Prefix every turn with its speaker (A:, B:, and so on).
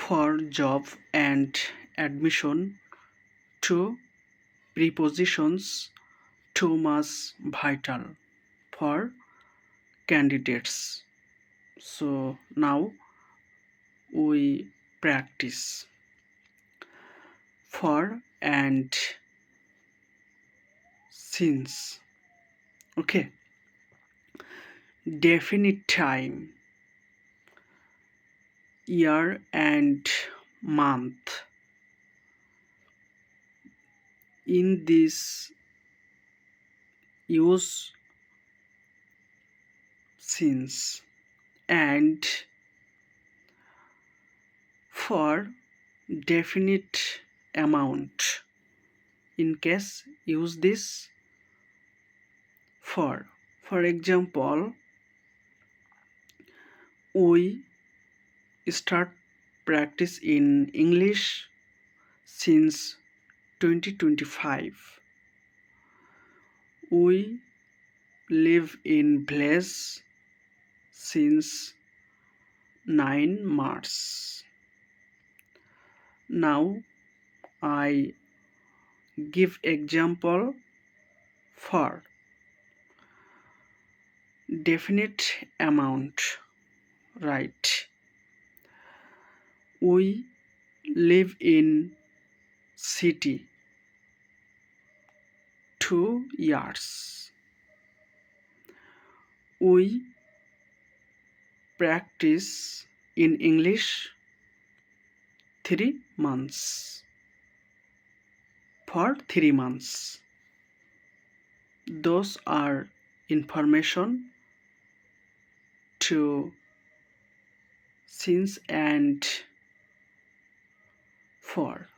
A: For job and admission, two prepositions too much vital for candidates. So now we practice. For and since. Okay. Definite time, year and month. In this, use since. And for definite amount, in case, use this for. For example, we start practice in English since 2025. We live in village since 9 March. Now I give example for definite amount. Right. We live in city 2 years. We practice in English 3 months. For 3 months. Those are information to since and for.